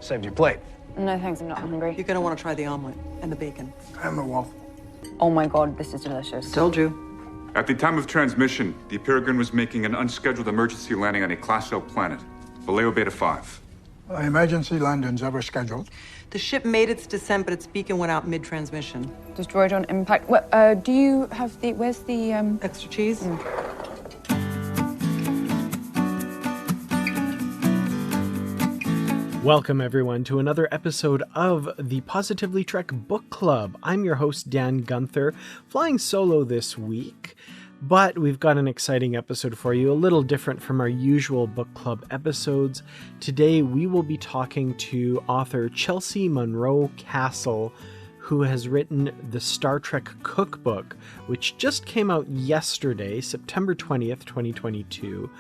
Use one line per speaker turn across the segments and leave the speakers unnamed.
Saved your plate.
No, thanks, I'm not hungry.
You're gonna want to try the omelet and the bacon.
And the waffle.
Oh my god, this is delicious.
Told you.
At the time of transmission, the Peregrine was making an unscheduled emergency landing on a Class L planet, Vallejo Beta 5.
Emergency landings ever scheduled?
The ship made its descent, but its beacon went out mid-transmission.
Destroyed on impact. Do you have the, where's the,
Extra cheese?
Welcome, everyone, to another episode of the Positively Trek Book Club. I'm your host, Dan Gunther, flying solo this week, but we've got an exciting episode for you, a little different from our usual book club episodes. Today, we will be talking to author Chelsea Monroe-Cassel, who has written the Star Trek Cookbook, which just came out yesterday, September 20th, 2022.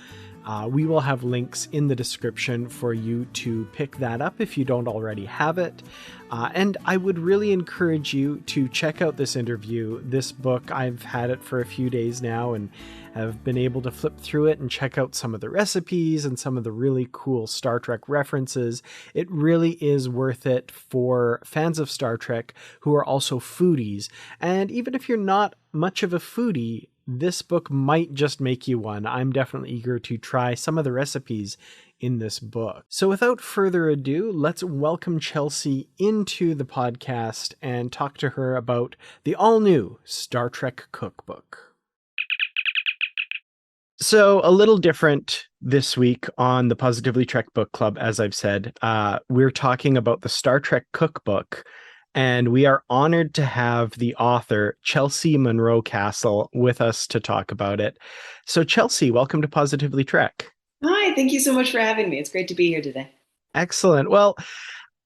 We will have links in the description for you to pick that up if you don't already have it. And I would really encourage you to check out this interview. This book, I've had it for a few days now and have been able to flip through it and check out some of the recipes and some of the really cool Star Trek references. It really is worth it for fans of Star Trek who are also foodies. And even if you're not much of a foodie, this book might just make you one. I'm definitely eager to try some of the recipes in this book. So without further ado, let's welcome Chelsea into the podcast and talk to her about the all-new Star Trek Cookbook. So a little different this week on the Positively Trek Book Club, as I've said. We're talking about the Star Trek Cookbook, and we are honored to have the author, Chelsea Monroe-Cassel, with us to talk about it. So Chelsea, welcome to Positively Trek.
Hi, thank you so much for having me. It's great to be here today.
Excellent. Well,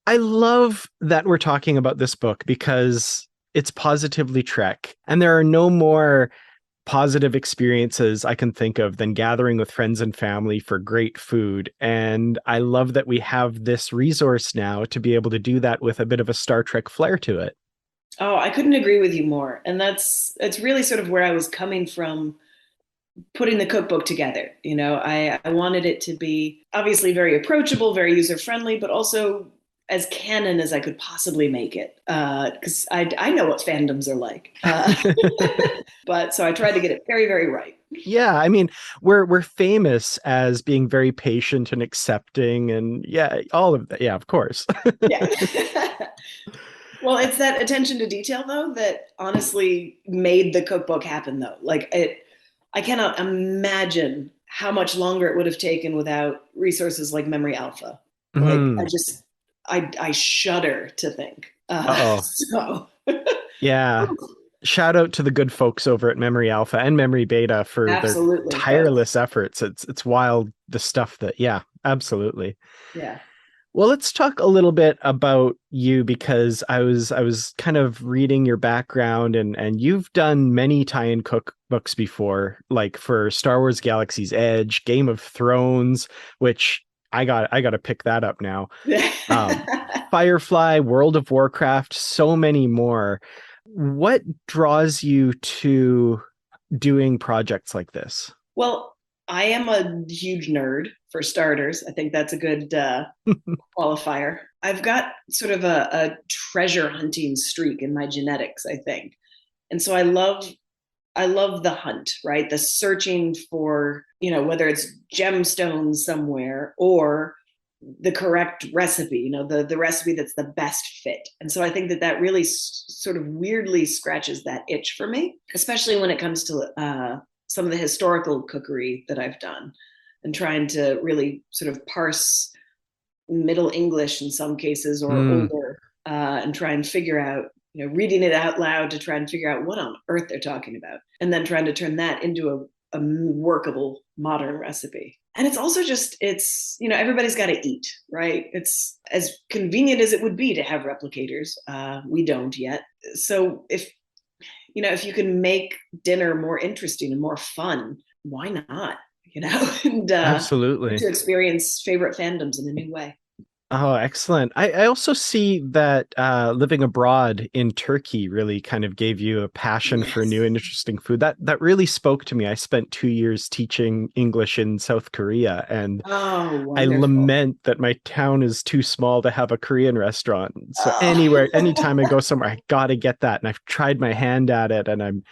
I love that we're talking about this book because it's Positively Trek, and there are no more positive experiences I can think of than gathering with friends and family for great food. And I love that we have this resource now to be able to do that with a bit of a Star Trek flair to it.
Oh, I couldn't agree with you more. And that's really sort of where I was coming from putting the cookbook together. You know, I wanted it to be obviously very approachable, very user-friendly, but also as canon as I could possibly make it, because I know what fandoms are like. But so I tried to get it very, very right.
Yeah, I mean, we're famous as being very patient and accepting, and yeah, all of that. Yeah, of course.
Yeah. Well, it's that attention to detail, though, that honestly made the cookbook happen, though. Like I cannot imagine how much longer it would have taken without resources like Memory Alpha. Like I shudder to think. So
yeah. Shout out to the good folks over at Memory Alpha and Memory Beta for their tireless efforts. It's wild, the stuff that, yeah, absolutely.
Yeah.
Well, let's talk a little bit about you, because I was kind of reading your background, and you've done many tie-in cookbooks before, like for Star Wars Galaxy's Edge, Game of Thrones, which I got to pick that up now. Firefly, World of Warcraft, so many more. What draws you to doing projects like this?
Well, I am a huge nerd, for starters. I think that's a good qualifier. I've got sort of a treasure hunting streak in my genetics, I think. And so I love the hunt, right? The searching for, you know, whether it's gemstones somewhere or the correct recipe, you know, the recipe that's the best fit. And so I think that really sort of weirdly scratches that itch for me, especially when it comes to some of the historical cookery that I've done and trying to really sort of parse Middle English in some cases or older and try and figure out, you know, reading it out loud to try and figure out what on earth they're talking about, and then trying to turn that into a workable modern recipe. And it's also just, it's, you know, everybody's got to eat, right? It's as convenient as it would be to have replicators. We don't yet. So if you can make dinner more interesting and more fun, why not? You know, and
absolutely
to experience favorite fandoms in a new way.
Oh, excellent. I also see that living abroad in Turkey really kind of gave you a passion for
Yes.
new and interesting food. That really spoke to me. I spent 2 years teaching English in South Korea, and
Oh,
I
wonderful.
lament that my town is too small to have a Korean restaurant. So anytime I
Oh.
go somewhere, I gotta get that. And I've tried my hand at it, and I'm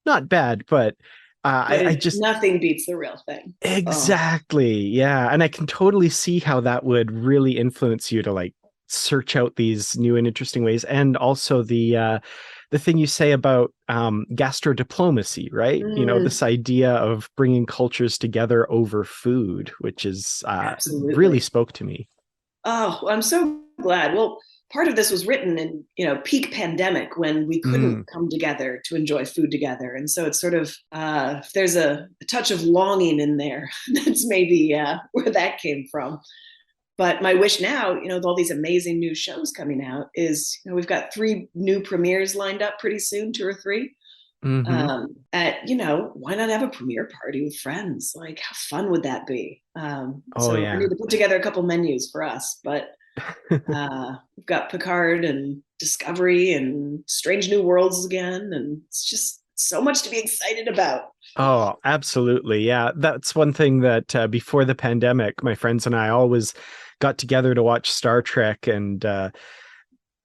not bad, but
But
I just
nothing beats the real thing. Oh,
exactly, yeah. And I can totally see how that would really influence you to like search out these new and interesting ways, and also the thing you say about gastro diplomacy, right? You know,
mm,
this idea of bringing cultures together over food, which is really
absolutely.
spoke to me.
Oh, I'm so glad. Well, part of this was written in, peak pandemic when we couldn't
Mm.
come together to enjoy food together. And so it's sort of, if there's a touch of longing in there, that's maybe where that came from. But my wish now, with all these amazing new shows coming out, is we've got 3 new premieres lined up pretty soon, 2 or 3.
Hmm.
Why not have a premiere party with friends? Like, how fun would that be?
Oh
So I need
yeah.
to put together a couple menus for us, but we've got Picard and Discovery and Strange New Worlds again, and it's just so much to be excited about.
Oh, absolutely. Yeah. That's one thing that before the pandemic, my friends and I always got together to watch Star Trek, and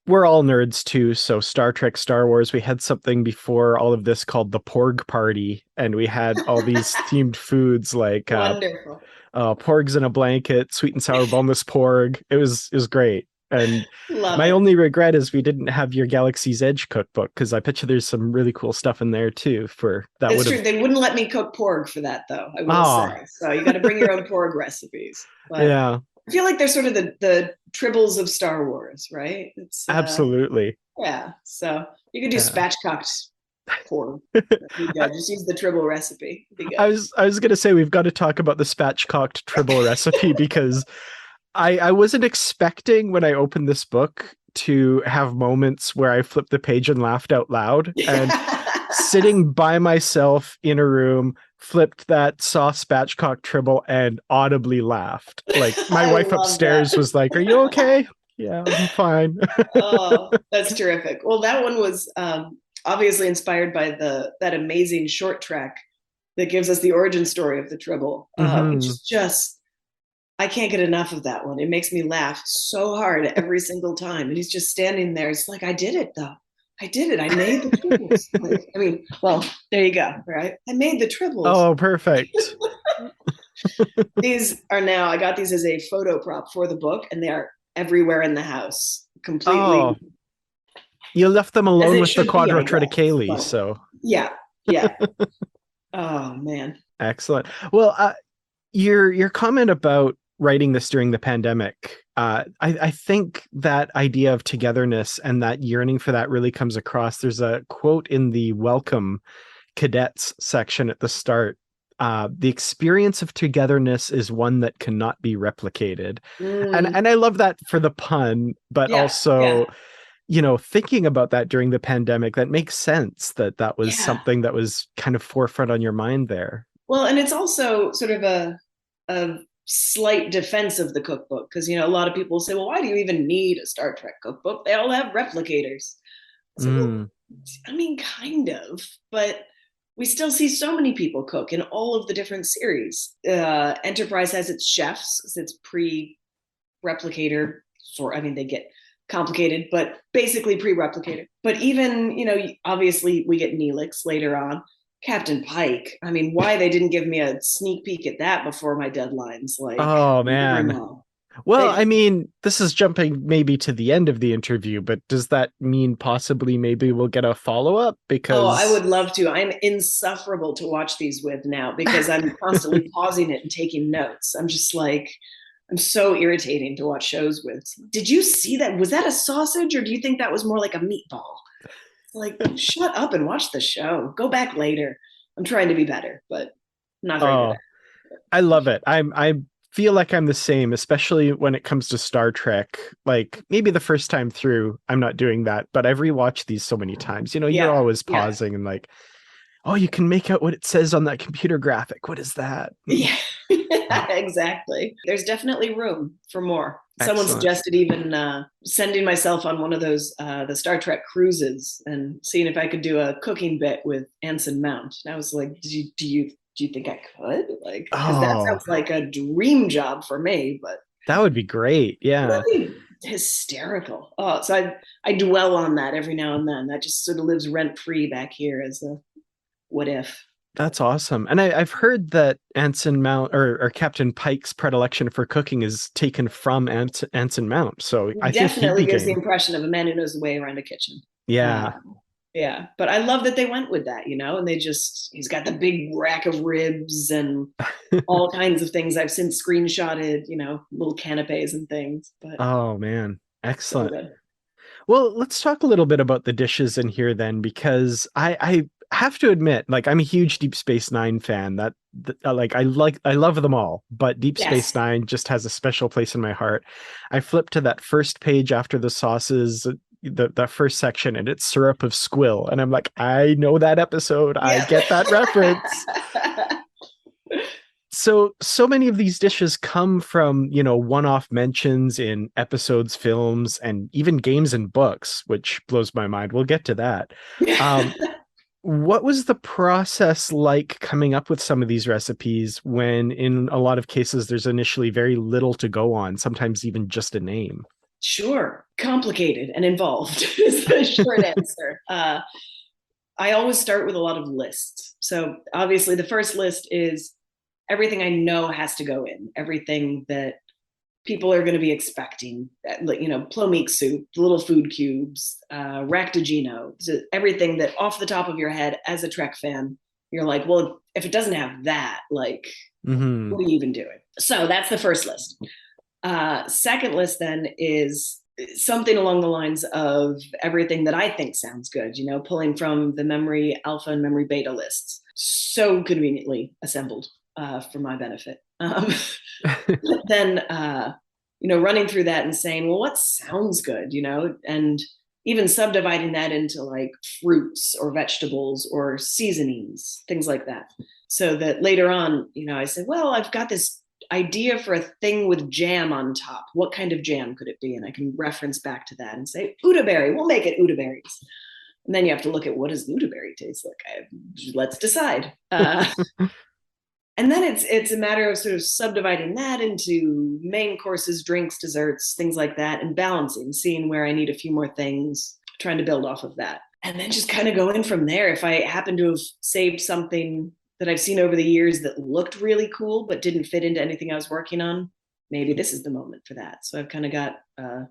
we're all nerds too. So Star Trek, Star Wars, we had something before all of this called the Porg Party, and we had all these themed foods like
Wonderful.
porgs in a blanket, sweet and sour boneless porg. It was great. And
Love
my
it.
only regret is we didn't have your Galaxy's Edge cookbook, because I bet you there's some really cool stuff in there too. For that
It's
would
true.
have
They wouldn't let me cook porg for that, though, I will say.
ah
So you got to bring your own porg recipes. But
yeah,
I feel like they're sort of the tribbles of Star Wars, right? It's
absolutely.
yeah. So you could do
Yeah.
spatchcocked porg. That'd be good. Just use the tribble recipe. It'd be
I
good.
was I was gonna say we've got to talk about the spatchcocked tribble recipe, because I wasn't expecting when I opened this book to have moments where I flipped the page and laughed out loud. And sitting by myself in a room, flipped that, saw spatchcock tribble, and audibly laughed. Like my
I
wife
love that.
upstairs was like, "Are you okay?" Yeah, I'm fine.
Oh, that's terrific. Well, that one was obviously inspired by the that amazing short track that gives us the origin story of the tribble, which
Hmm.
is just I can't get enough of that one. It makes me laugh so hard every single time. And he's just standing there. It's like, I did it though. I did it. I made the tribbles. Like, I mean, well, there you go. Right. I made the tribbles.
Oh, perfect.
These are now, I got these as a photo prop for the book, and they are everywhere in the house, completely
Oh, you left them
as
alone
it
with the
should be, I guess.
quadrotriticale,
But
so
yeah, yeah. Oh man.
excellent. Well, your comment about writing this during the pandemic, I think that idea of togetherness and that yearning for that really comes across. There's a quote in the welcome cadets section at the start. The experience of togetherness is one that cannot be replicated. And
Mm,
and I love that for the pun, but
yeah, yeah,
also, thinking about that during the pandemic, that makes sense that that was
yeah.
something that was kind of forefront on your mind there.
Well, and it's also sort of a slight defense of the cookbook, because a lot of people say, well, why do you even need a Star Trek cookbook? They all have replicators. I said, well,
Mm.
I mean, kind of, but we still see so many people cook in all of the different series. Enterprise has its chefs, its pre-replicator. I mean, they get complicated, but basically pre-replicator. But even, obviously we get Neelix later on. Captain Pike. I mean, why they didn't give me a sneak peek at that before my deadlines? Like,
Oh
I never
man.
know.
Well, I
They,
mean, this is jumping maybe to the end of the interview, but does that mean possibly maybe we'll get a follow-up?
oh, I
Because
would love to. I'm insufferable to watch these with now because I'm constantly pausing it and taking notes. I'm just like, I'm so irritating to watch shows with. Did you see that? Was that a sausage, or do you think that was more like a meatball? Like, shut up and watch the show. Go back later. I'm trying to be better, but I'm not very good at
oh, I love it. I feel like I'm the same, especially when it comes to Star Trek. Like maybe the first time through, I'm not doing that, but I've rewatched these so many times.
it.
You're
Yeah,
always
yeah,
pausing and like, oh, you can make out what it says on that computer graphic. What is that?
yeah. Exactly. There's definitely room for more. Someone
Excellent.
suggested even sending myself on one of those the Star Trek cruises and seeing if I could do a cooking bit with Anson Mount. And I was like, do you think I could? Like, because that
Oh,
sounds like a dream job for me, but
that would be great. Yeah.
really hysterical. Oh, so I dwell on that every now and then. That just sort of lives rent free back here as a what if.
That's awesome. And I've heard that Anson Mount or Captain Pike's predilection for cooking is taken from Anson Mount. So I think he'd
Definitely
be
gives the
game.
impression of a man who knows the way around a kitchen.
Yeah.
Yeah, but I love that they went with that, and he's got the big rack of ribs and all kinds of things I've since screenshotted, little canapes and things. But
Oh man.
so
Excellent.
good.
Well, let's talk a little bit about the dishes in here then, because I have to admit, like I'm a huge Deep Space Nine fan. I love them all, but Deep Space
Yes.
Nine just has a special place in my heart. I flipped to that first page after the sauces, that first section, and it's syrup of squill, and I'm like, I know that episode. I
Yeah.
get that reference. So many of these dishes come from, one-off mentions in episodes, films, and even games and books, which blows my mind. We'll get to that. What was the process like coming up with some of these recipes when in a lot of cases there's initially very little to go on, sometimes even just a name?
Sure. Complicated and involved is the short answer. I always start with a lot of lists. So obviously the first list is everything I know has to go in, everything that people are going to be expecting, plomeek soup, little food cubes, ractagino, so everything that off the top of your head as a Trek fan, you're like, well, if it doesn't have that, like,
Mm-hmm.
what are you even doing? So that's the first list. Second list then is something along the lines of everything that I think sounds good, pulling from the memory alpha and memory beta lists. So conveniently assembled for my benefit. Then, running through that and saying, well, what sounds good, and even subdividing that into like fruits or vegetables or seasonings, things like that. So that later on, I said, well, I've got this idea for a thing with jam on top. What kind of jam could it be? And I can reference back to that and say, Udaberry, we'll make it Udaberries. And then you have to look at what does Udaberry taste like? Let's decide. And then it's a matter of sort of subdividing that into main courses, drinks, desserts, things like that, and balancing, seeing where I need a few more things, trying to build off of that. And then just kind of going from there. If I happen to have saved something that I've seen over the years that looked really cool but didn't fit into anything I was working on, maybe this is the moment for that. So I've kind of got a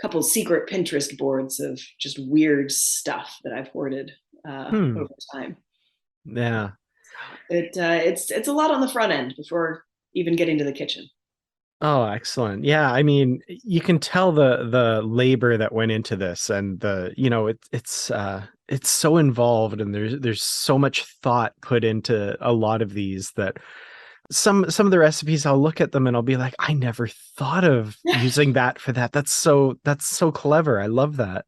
couple secret Pinterest boards of just weird stuff that I've hoarded over time.
Yeah.
It's a lot on the front end before even getting to the kitchen.
Oh, excellent. Yeah, I mean, you can tell the labor that went into this, and it's so involved, and there's so much thought put into a lot of these that some of the recipes, I'll look at them and I'll be like, I never thought of using that for that. That's so clever. I love that.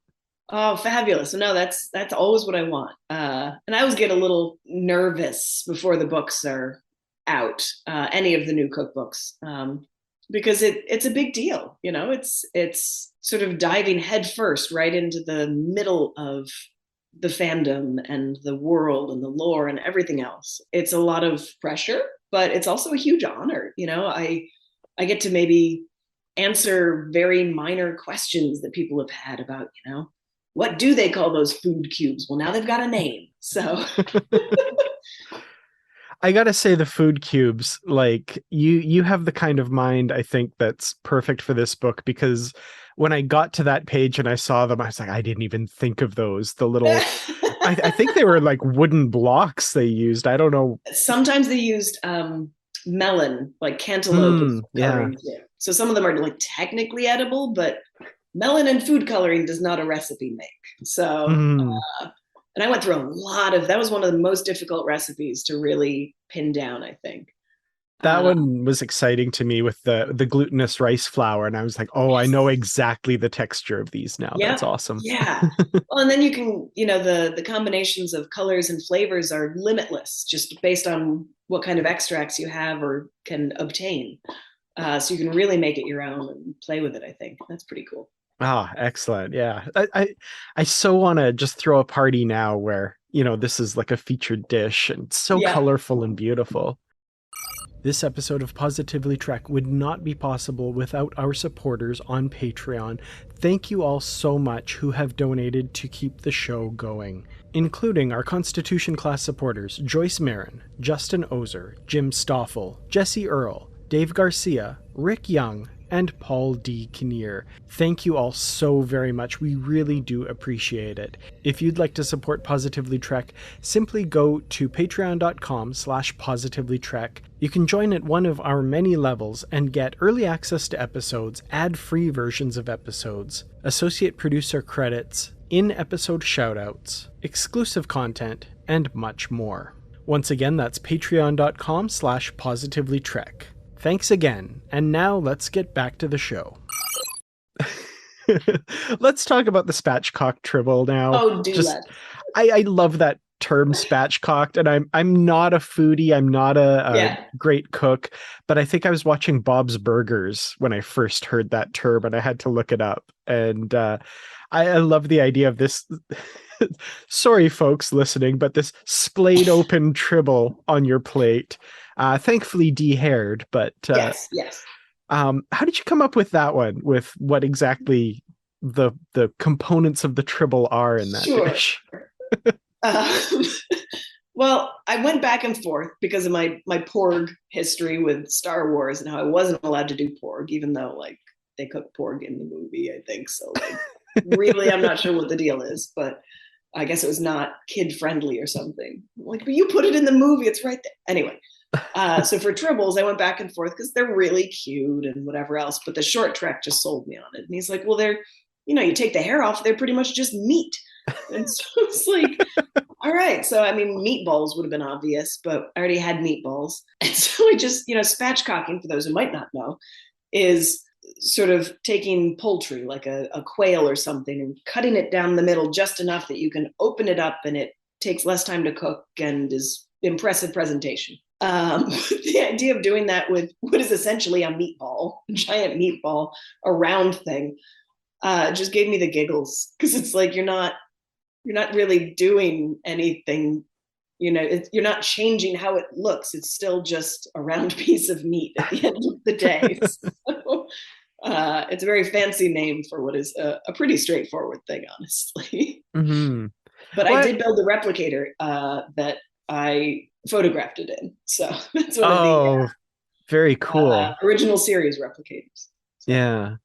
Oh, fabulous. No, that's always what I want. And I always get a little nervous before the books are out, any of the new cookbooks, because it's a big deal. It's sort of diving headfirst right into the middle of the fandom and the world and the lore and everything else. It's a lot of pressure, but it's also a huge honor. I get to maybe answer very minor questions that people have had about, what do they call those food cubes? Well, now they've got a name. So
I gotta say, the food cubes, like you have the kind of mind I think that's perfect for this book, because when I got to that page and I saw them, I was like, I didn't even think of those. The little, I think they were like wooden blocks they used. I don't know.
Sometimes they used melon, like cantaloupe.
Yeah.
So some of them are like technically edible, but melon and food coloring does not a recipe make. So, and I went through that was one of the most difficult recipes to really pin down, I think.
That one was exciting to me with the glutinous rice flour. And I was like, oh, I know exactly the texture of these now.
Yeah,
That's awesome.
yeah. Well, and then you can, the combinations of colors and flavors are limitless, just based on what kind of extracts you have or can obtain. So you can really make it your own and play with it. I think that's pretty cool.
Ah, excellent. Yeah. I so want to just throw a party now where, this is like a featured dish and it's so colorful and beautiful. This episode of Positively Trek would not be possible without our supporters on Patreon. Thank you all so much who have donated to keep the show going, including our Constitution class supporters Joyce Marin, Justin Ozer, Jim Stoffel, Jesse Earl, Dave Garcia, Rick Young, and Paul D. Kinnear. Thank you all so very much. We really do appreciate it. If you'd like to support Positively Trek, simply go to patreon.com/positivelytrek. You can join at one of our many levels and get early access to episodes, ad-free versions of episodes, associate producer credits, in-episode shoutouts, exclusive content, and much more. Once again, that's patreon.com/positivelytrek. Thanks again, and now let's get back to the show. Let's talk about the spatchcock tribble now.
Oh, do that.
I love that term spatchcocked, and I'm not a foodie, I'm not a great cook, but I think I was watching Bob's Burgers when I first heard that term, and I had to look it up. And I love the idea of this. Sorry, folks listening, but this splayed open tribble on your plate. Thankfully de-haired, but
yes.
How did you come up with that one? With what exactly the components of the tribble are in that dish?
Well, I went back and forth because of my porg history with Star Wars and how I wasn't allowed to do porg, even though they cook porg in the movie, I think. So really, I'm not sure what the deal is, but I guess it was not kid friendly or something. But you put it in the movie, it's right there. Anyway. So for tribbles, I went back and forth because they're really cute and whatever else. But the short trek just sold me on it. And he's like, well, they're, you take the hair off, they're pretty much just meat. And so it's like, all right. So, meatballs would have been obvious, but I already had meatballs. And so I just, spatchcocking, for those who might not know, is sort of taking poultry, like a quail or something, and cutting it down the middle just enough that you can open it up and it takes less time to cook and is impressive presentation. The idea of doing that with what is essentially a giant meatball, a round thing, just gave me the giggles, because it's like you're not really doing anything, you're not changing how it looks. It's still just a round piece of meat at the end of the day. So, it's a very fancy name for what is a pretty straightforward thing, honestly.
Mm-hmm.
But I did build a replicator that I photographed it in. So that's one of the
very cool
original series replicators. So,
yeah.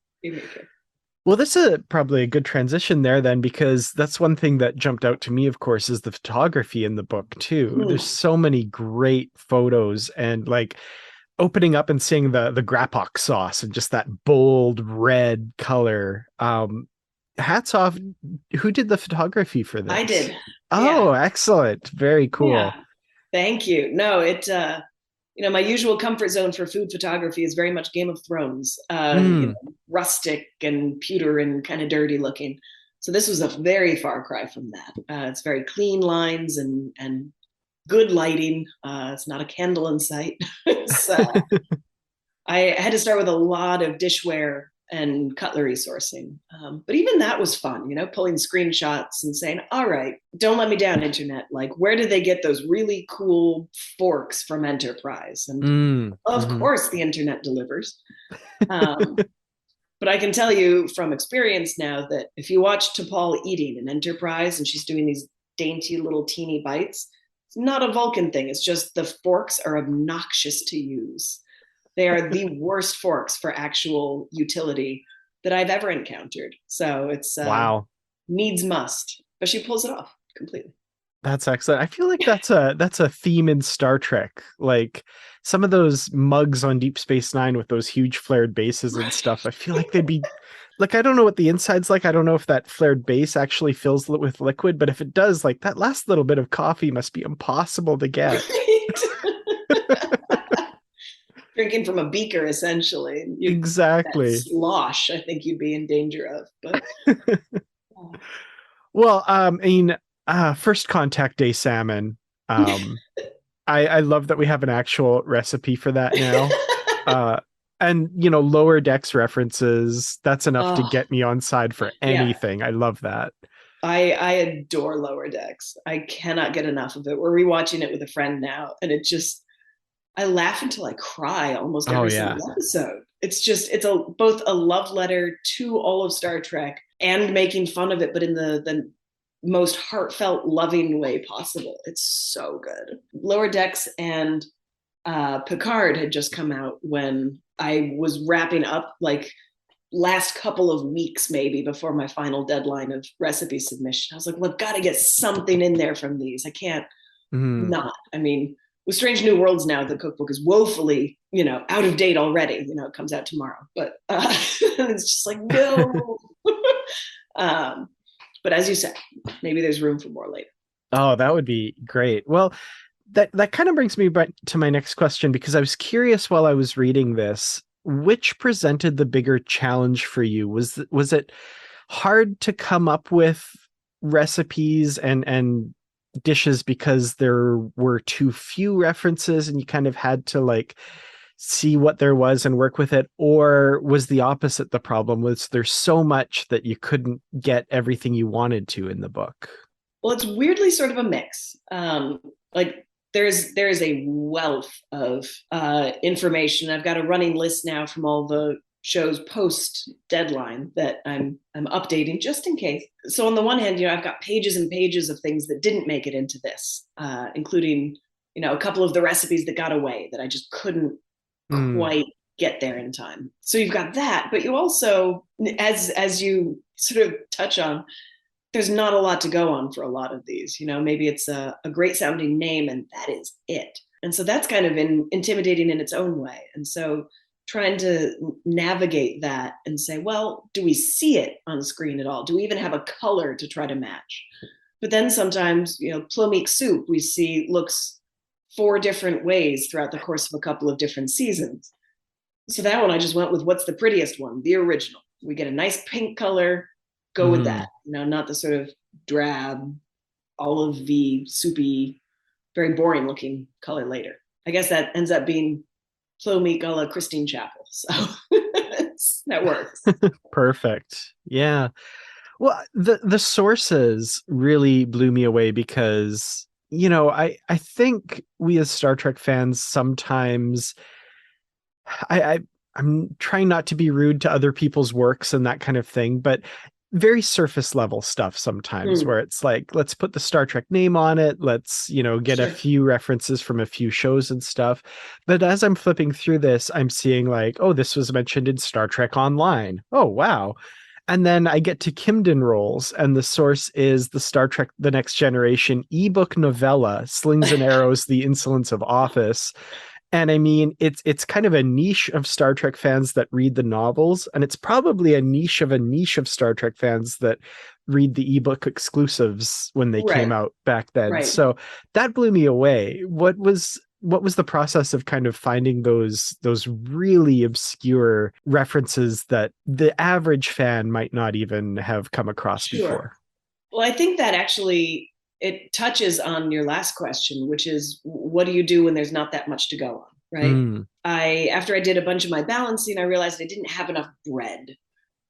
Well, this is probably a good transition there then, because that's one thing that jumped out to me, of course, is the photography in the book too. There's so many great photos, and opening up and seeing the grapok sauce and just that bold red color. Hats off. Who did the photography for this?
I did.
Oh, excellent. Very cool.
Yeah. Thank you. No, my usual comfort zone for food photography is very much Game of Thrones, rustic and pewter and kind of dirty looking. So this was a very far cry from that. It's very clean lines and good lighting. It's not a candle in sight. I had to start with a lot of dishware and cutlery sourcing. But even that was fun, pulling screenshots and saying, all right, don't let me down, internet. Where did they get those really cool forks from Enterprise? And of course the internet delivers. But I can tell you from experience now that if you watch T'Pol eating in Enterprise and she's doing these dainty little teeny bites, it's not a Vulcan thing. It's just the forks are obnoxious to use. They are the worst forks for actual utility that I've ever encountered. So it's needs must, but she pulls it off completely.
That's excellent. I feel like that's a theme in Star Trek. Some of those mugs on Deep Space Nine with those huge flared bases and stuff, I feel like they'd be I don't know what the inside's like. I don't know if that flared base actually fills with liquid, but if it does, that last little bit of coffee must be impossible to get.
drinking from a beaker, essentially. That
Exactly.
slosh, I think you'd be in danger of. But
Well, I mean, first contact day salmon. I love that we have an actual recipe for that now. Uh, and lower decks references. That's enough to
oh,
get me on side for
yeah.
anything. I love that.
I adore Lower Decks. I cannot get enough of it. We're rewatching it with a friend now, and I laugh until I cry almost
Oh
every
yeah.
single episode. It's both a love letter to all of Star Trek and making fun of it, but in the most heartfelt, loving way possible. It's so good. Lower Decks and Picard had just come out when I was wrapping up, like, last couple of weeks maybe before my final deadline of recipe submission. I was like, well, I've got to get something in there from these. I can't not. I mean, with Strange New Worlds now, the cookbook is woefully, out of date already. It comes out tomorrow, but it's just like, no. But as you said, maybe there's room for more later.
Oh, that would be great. Well, that kind of brings me back to my next question, because I was curious while I was reading this, which presented the bigger challenge for you? Was it hard to come up with recipes and dishes because there were too few references and you kind of had to like see what there was and work with it? Or was the opposite the problem? Was there so much that you couldn't get everything you wanted to in the book?
Well, it's weirdly sort of a mix. Like there is a wealth of information. I've got a running list now from all the shows post deadline that I'm updating just in case. So on the one hand, I've got pages and pages of things that didn't make it into this, including a couple of the recipes that got away that I just couldn't quite get there in time. So you've got that, but you also, as you sort of touch on, there's not a lot to go on for a lot of these. Maybe it's a great sounding name and that is it. And so that's kind of intimidating in its own way. And so trying to navigate that and say, well, do we see it on the screen at all? Do we even have a color to try to match? But then sometimes, plomeek soup we see looks 4 different ways throughout the course of a couple of different seasons. So that one I just went with what's the prettiest one, the original. We get a nice pink color, go with that, not the sort of drab, olivey, soupy, very boring looking color later. I guess that ends up being plomeek a la Christine Chapel. So that works.
Perfect. Yeah. Well, the sources really blew me away because, I think we as Star Trek fans sometimes, I'm trying not to be rude to other people's works and that kind of thing, but very surface level stuff sometimes where it's like, let's put the Star Trek name on it. Let's, get a few references from a few shows and stuff. But as I'm flipping through this, I'm seeing like, oh, this was mentioned in Star Trek Online. Oh, wow. And then I get to Kimden Rolls, and the source is the Star Trek The Next Generation ebook novella, Slings and Arrows, The Insolence of Office. And I mean, it's kind of a niche of Star Trek fans that read the novels, and it's probably a niche of Star Trek fans that read the ebook exclusives when they came out back then.
Right.
So that blew me away. What was the process of kind of finding those really obscure references that the average fan might not even have come across before?
Well, I think that actually it touches on your last question, which is what do you do when there's not that much to go on, right? After I did a bunch of my balancing, I realized I didn't have enough bread,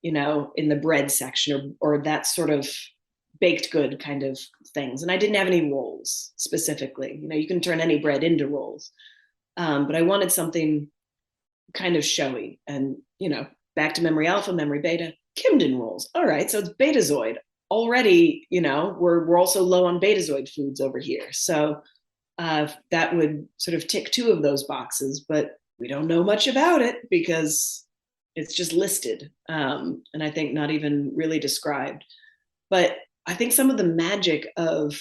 in the bread section or that sort of baked good kind of things. And I didn't have any rolls specifically. You can turn any bread into rolls. But I wanted something kind of showy and, back to memory alpha, memory beta, Kimden rolls. All right. So it's Betazoid. Already, we're also low on Betazoid foods over here. So that would sort of tick 2 of those boxes, but we don't know much about it because it's just listed. And I think not even really described. But I think some of the magic of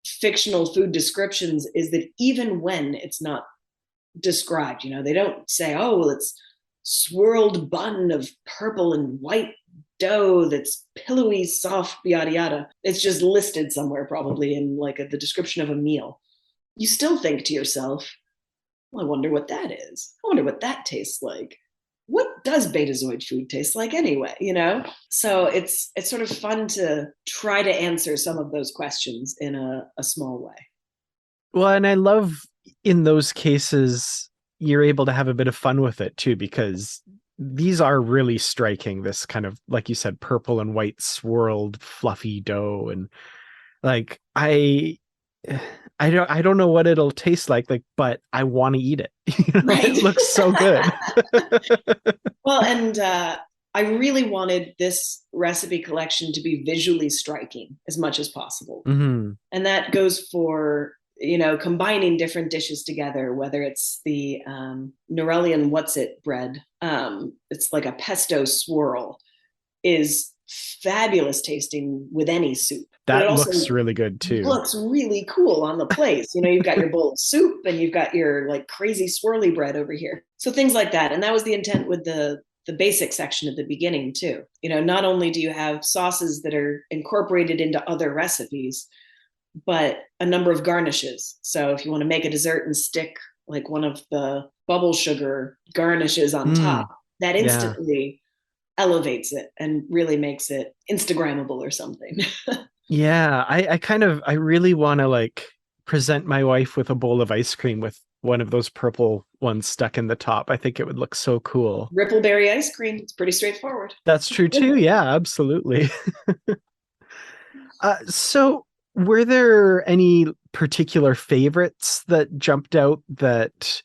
fictional food descriptions is that even when it's not described, they don't say, oh, well, it's swirled bun of purple and white dough that's pillowy, soft, yada yada. It's just listed somewhere, probably in like the description of a meal. You still think to yourself, well, I wonder what that is. I wonder what that tastes like. What does Betazoid food taste like anyway, you know? So it's sort of fun to try to answer some of those questions in a small way.
Well, and I love in those cases, you're able to have a bit of fun with it too, because these are really striking, this kind of, like you said, purple and white swirled fluffy dough. And like, I don't know what it'll taste like, but I want to eat it. You know,
Right.
It looks so good.
Well, and I really wanted this recipe collection to be visually striking as much as possible.
Mm-hmm.
And that goes for, you know, combining different dishes together, whether it's the Norellian what's-it bread. It's like a pesto swirl, is fabulous tasting with any soup.
That looks really good too.
Looks really cool on the plate. You know, you've got your bowl of soup and you've got your like crazy swirly bread over here. So things like that. And that was the intent with the basic section at the beginning too. You know, not only do you have sauces that are incorporated into other recipes, but a number of garnishes. So if you want to make a dessert and stick like one of the bubble sugar garnishes on top, that instantly elevates it and really makes it Instagrammable or something.
Yeah, I really want to like present my wife with a bowl of ice cream with one of those purple ones stuck in the top. I think it would look so cool.
Rippleberry ice cream. It's pretty straightforward.
That's true too. Yeah, absolutely. So were there any particular favorites that jumped out that,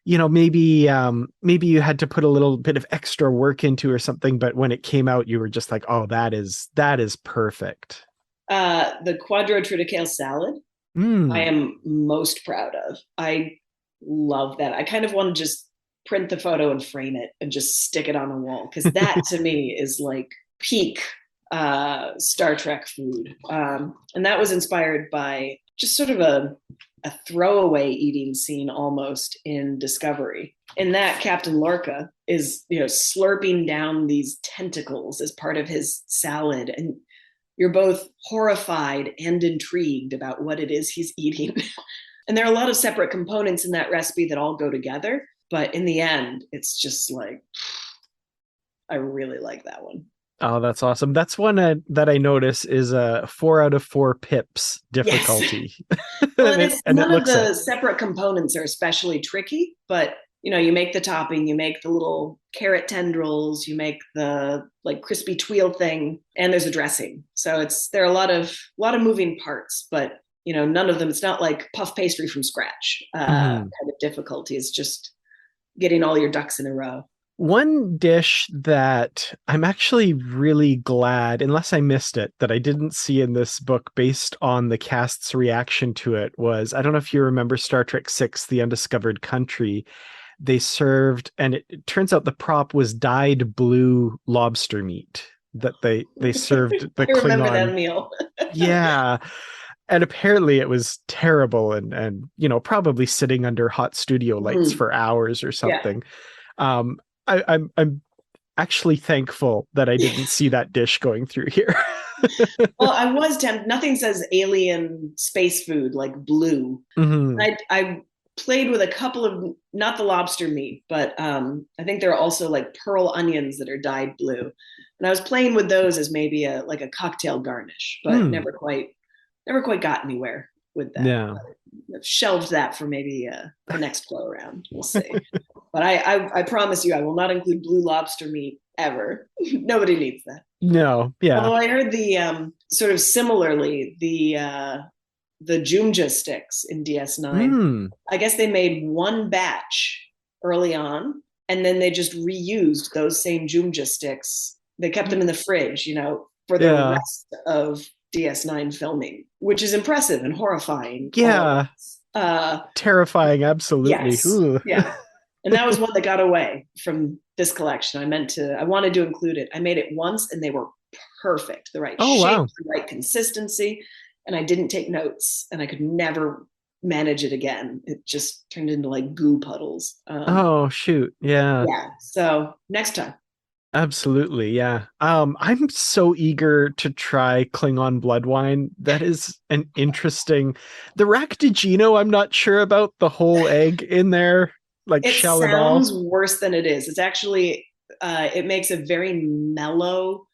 you know, maybe you had to put a little bit of extra work into or something, but when it came out, you were just like, oh, that is perfect.
The quadro triticale salad, I am most proud of. I love that. I kind of want to just print the photo and frame it and just stick it on a wall, because that to me is like peak Star Trek food. And that was inspired by just sort of a throwaway eating scene almost in Discovery. In that, Captain Lorca is, you know, slurping down these tentacles as part of his salad, and you're both horrified and intrigued about what it is he's eating. And there are a lot of separate components in that recipe that all go together, but in the end, it's just like, I really like that one.
Oh, that's awesome. That's one that I notice is a 4 out of 4 pips difficulty. Yes.
Well, none of the separate components are especially tricky, but you know, you make the topping, you make the little carrot tendrils, you make the like crispy tuile thing, and there's a dressing. So there are a lot of moving parts, but you know, none of them, it's not like puff pastry from scratch kind of difficulty. It's just getting all your ducks in a row.
One dish that I'm actually really glad, unless I missed it, that I didn't see in this book based on the cast's reaction to it was, I don't know if you remember Star Trek VI, The Undiscovered Country. They served, and it turns out the prop was dyed blue lobster meat that they served the Klingon. I remember
that meal.
Yeah. And apparently it was terrible and you know, probably sitting under hot studio lights for hours or something. Yeah. I'm actually thankful that I didn't see that dish going through here.
Well, I was tempted. Nothing says alien space food like blue. I played with a couple of, not the lobster meat, but I think there are also like pearl onions that are dyed blue. And I was playing with those as maybe a cocktail garnish, but never quite got anywhere with that.
Yeah.
I've shelved that for maybe the next go around. We'll see. But I promise you, I will not include blue lobster meat ever. Nobody needs that.
No. Yeah.
Although I heard the sort of similarly, the Jumja sticks in DS9. I guess they made one batch early on, and then they just reused those same Jumja sticks. They kept them in the fridge, you know, for the rest of DS9 filming, which is impressive and horrifying.
Yeah. Terrifying, absolutely.
Yes. Yeah. And that was one that got away from this collection. I wanted to include it. I made it once and they were perfect. The right shape, the right consistency. And I didn't take notes and I could never manage it again. It just turned into like goo puddles.
Oh, shoot. Yeah.
Yeah. So next time.
Absolutely, yeah. I'm so eager to try Klingon blood wine. That is an interesting. The Raktajino, I'm not sure about the whole egg in there. like
It
shell it all?
sounds worse than it is. It's actually, it makes a very mellow,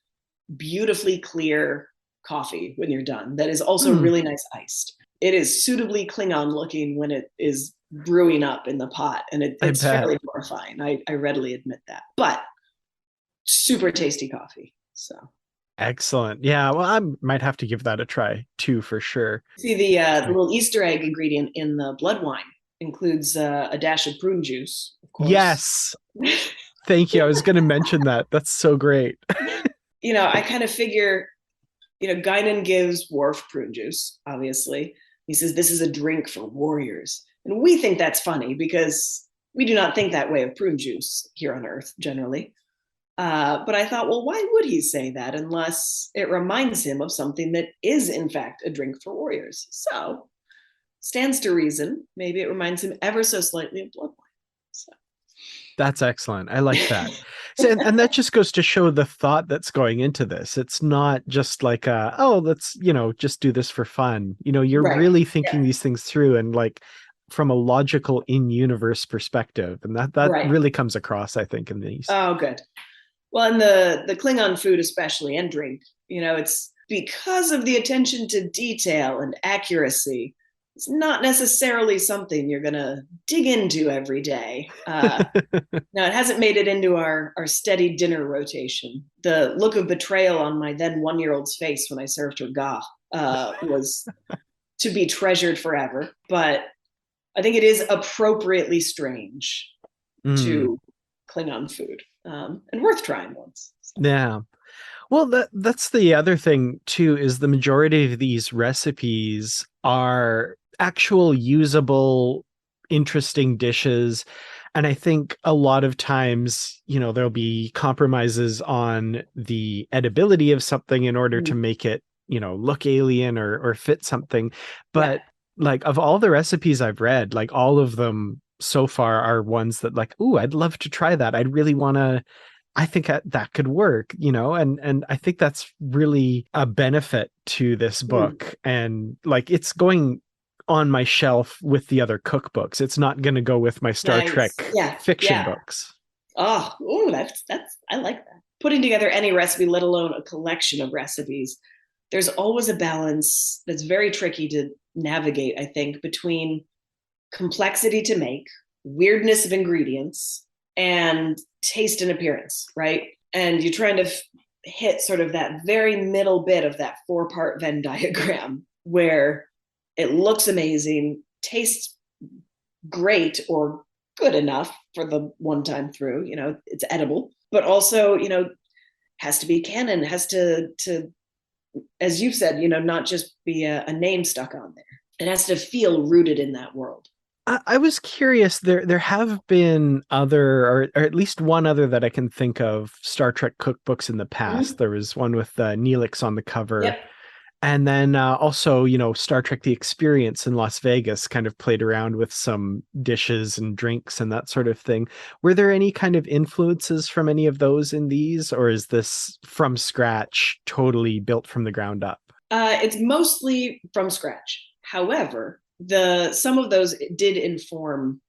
beautifully clear coffee when you're done. That is also really nice iced. It is suitably Klingon looking when it is brewing up in the pot, and it's fairly horrifying. I readily admit that, but super tasty coffee. So
Excellent. Yeah, well, I might have to give that a try too, for sure.
see the little Easter egg ingredient in the blood wine includes a dash of prune juice, of course.
Yes. Thank you. I was going to mention that. That's so great.
I kind of figure, Guinan gives Worf prune juice, obviously. He says, this is a drink for warriors. And we think that's funny because we do not think that way of prune juice here on Earth, generally. But I thought, well, why would he say that unless it reminds him of something that is, in fact, a drink for warriors? So, stands to reason, maybe it reminds him ever so slightly of blood wine. So.
That's excellent. I like that. So, and that just goes to show the thought that's going into this. It's not just like, let's, just do this for fun. You're really thinking these things through and like from a logical in-universe perspective. And that really comes across, I think, in these.
Oh, good. Well, and the Klingon food especially, and drink, it's because of the attention to detail and accuracy. It's not necessarily something you're going to dig into every day. Now, it hasn't made it into our steady dinner rotation. The look of betrayal on my then 1-year-old's face when I served her ga was to be treasured forever. But I think it is appropriately strange to Klingon food and worth trying once. So.
Yeah. Well, that's the other thing, too, is the majority of these recipes are actual usable, interesting dishes. And I think a lot of times, there'll be compromises on the edibility of something in order to make it, look alien or fit something. But like of all the recipes I've read, like all of them so far are ones that like, ooh, I'd love to try that. I'd really want to. I think that could work, and I think that's really a benefit to this book. And like, it's going on my shelf with the other cookbooks. It's not going to go with my Star Trek fiction books.
Oh, that's I like that. Putting together any recipe, let alone a collection of recipes, there's always a balance that's very tricky to navigate, I think, between complexity to make, weirdness of ingredients, and taste and appearance, right? And you're trying to hit sort of that very middle bit of that 4-part Venn diagram where it looks amazing, tastes great or good enough for the one time through, it's edible, but also, has to be canon, has to, as you've said, not just be a name stuck on there. It has to feel rooted in that world.
I was curious, there have been other, or at least one other that I can think of, Star Trek cookbooks in the past. There was one with Neelix on the cover.
Yep.
And then also, Star Trek The Experience in Las Vegas kind of played around with some dishes and drinks and that sort of thing. Were there any kind of influences from any of those in these, or is this from scratch, totally built from the ground up?
It's mostly from scratch. However, some of those did inform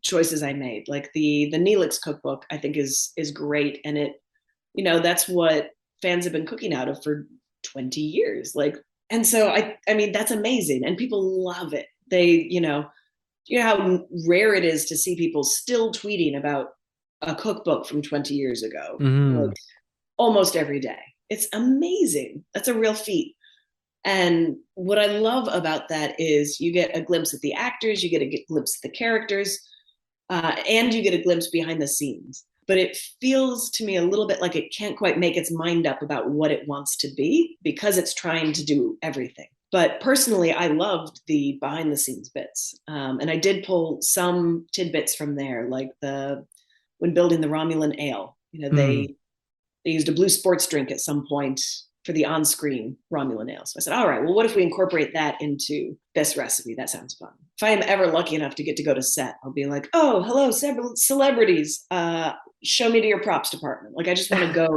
choices I made. Like the Neelix cookbook, I think is great, and it, that's what fans have been cooking out of for 20 years. Like, and so I mean that's amazing, and people love it. They, how rare it is to see people still tweeting about a cookbook from 20 years ago, like almost every day. It's amazing. That's a real feat. And what I love about that is you get a glimpse at the actors, you get a glimpse at the characters, and you get a glimpse behind the scenes. But it feels to me a little bit like it can't quite make its mind up about what it wants to be because it's trying to do everything. But personally, I loved the behind the scenes bits. And I did pull some tidbits from there, like when building the Romulan ale, they used a blue sports drink at some point for the on-screen Romulan ale. So I said, all right, well, what if we incorporate that into this recipe? That sounds fun. If I am ever lucky enough to get to go to set, I'll be like, oh, hello, celebrities. Show me to your props department. Like, I just want to go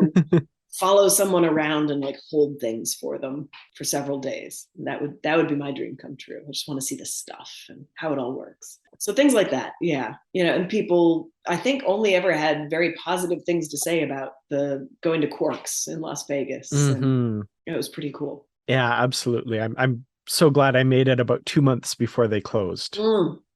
follow someone around and like hold things for them for several days. That would be my dream come true. I just want to see the stuff and how it all works. So things like that. Yeah. And people, I think, only ever had very positive things to say about the going to Quarks in Las Vegas.
Mm-hmm.
And it was pretty cool.
Yeah, absolutely. I'm so glad I made it about 2 months before they closed.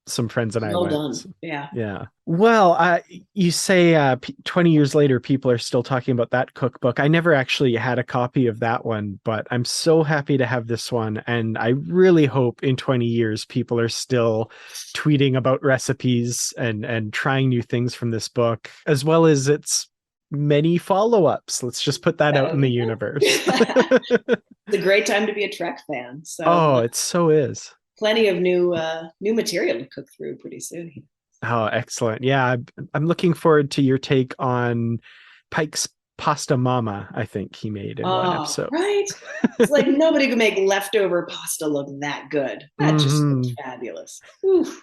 Some friends and I went.
Well done. Yeah.
Well, you say 20 years later, people are still talking about that cookbook. I never actually had a copy of that one, but I'm so happy to have this one. And I really hope in 20 years, people are still tweeting about recipes and trying new things from this book, as well as its many follow-ups. Let's just put that out in the universe.
It's a great time to be a Trek fan. So
it so is.
Plenty of new material to cook through pretty soon.
Oh, excellent. Yeah, I'm looking forward to your take on Pike's Pasta Mama, I think he made in one episode.
Right? It's like nobody could make leftover pasta look that good. That just looks fabulous. Oof.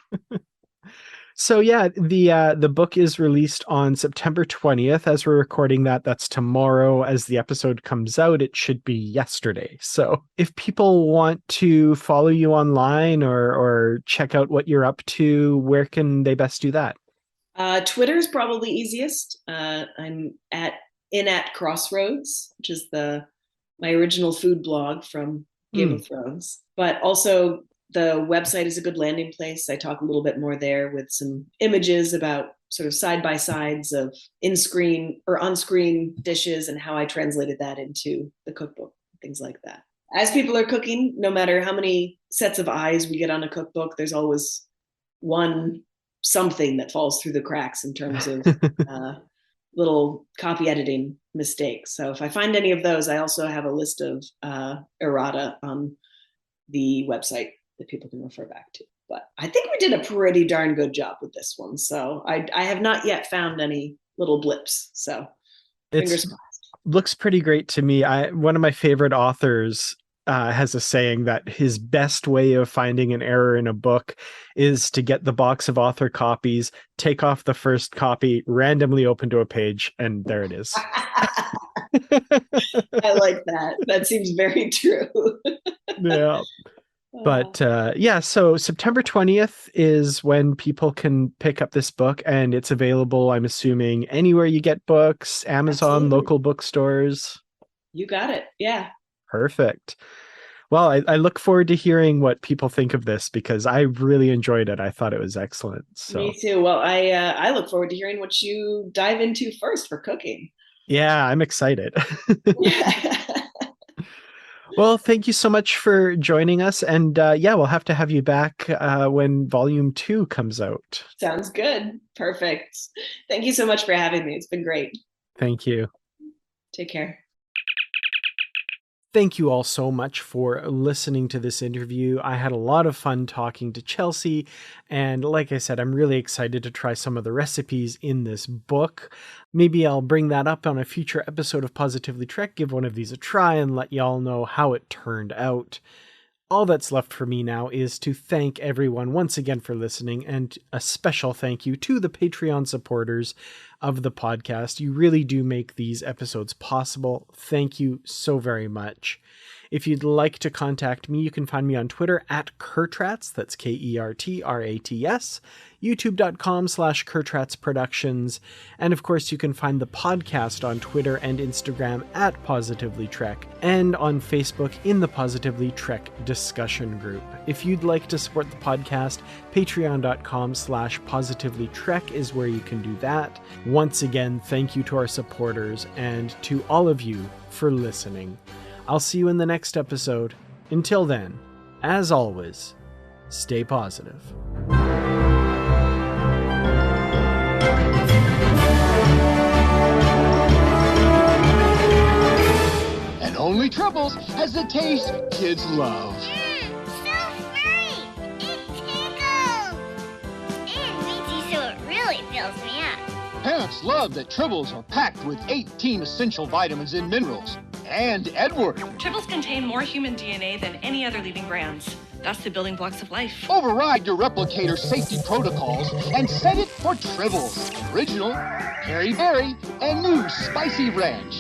So yeah, the book is released on September 20th. As we're recording that, that's tomorrow. As the episode comes out, it should be yesterday. So if people want to follow you online or check out what you're up to, where can they best do that?
Twitter's probably easiest. I'm at Crossroads, which is my original food blog from Game of Thrones. But also the website is a good landing place. I talk a little bit more there with some images about sort of side-by-sides of in-screen or on-screen dishes and how I translated that into the cookbook, things like that. As people are cooking, no matter how many sets of eyes we get on a cookbook, there's always one something that falls through the cracks in terms of little copy editing mistakes. So if I find any of those, I also have a list of errata on the website that people can refer back to. But I think we did a pretty darn good job with this one. So I have not yet found any little blips. So fingers crossed.
Looks pretty great to me. One of my favorite authors has a saying that his best way of finding an error in a book is to get the box of author copies, take off the first copy, randomly open to a page, and there it is.
I like that. That seems very true.
Yeah. But so September 20th is when people can pick up this book, and it's available, I'm assuming, anywhere you get books, Amazon,
Absolutely.
Local bookstores.
You got it. Yeah.
Perfect. Well, I look forward to hearing what people think of this because I really enjoyed it. I thought it was excellent. So.
Me too. Well, I look forward to hearing what you dive into first for cooking.
Yeah, I'm excited. Well, thank you so much for joining us. And we'll have to have you back when volume 2 comes out.
Sounds good. Perfect. Thank you so much for having me. It's been great.
Thank you.
Take care.
Thank you all so much for listening to this interview. I had a lot of fun talking to Chelsea, and like I said, I'm really excited to try some of the recipes in this book. Maybe I'll bring that up on a future episode of Positively Trek, give one of these a try, and let y'all know how it turned out. All that's left for me now is to thank everyone once again for listening, and a special thank you to the Patreon supporters of the podcast. You really do make these episodes possible. Thank you so very much. If you'd like to contact me, you can find me on Twitter at Kertrats, that's Kertrats, youtube.com/Kertrats Productions, and of course you can find the podcast on Twitter and Instagram at Positively Trek, and on Facebook in the Positively Trek discussion group. If you'd like to support the podcast, patreon.com/Positively Trek is where you can do that. Once again, thank you to our supporters and to all of you for listening. I'll see you in the next episode. Until then, as always, stay positive.
And only Tribbles has the taste kids love.
So free! It tickles! And minty so it really fills me up.
Parents love that Tribbles are packed with 18 essential vitamins and minerals. And Edward.
Tribbles contain more human DNA than any other leading brands. That's the building blocks of life.
Override your replicator safety protocols and set it for Tribbles. Original, Peri Berry, and new Spicy Ranch.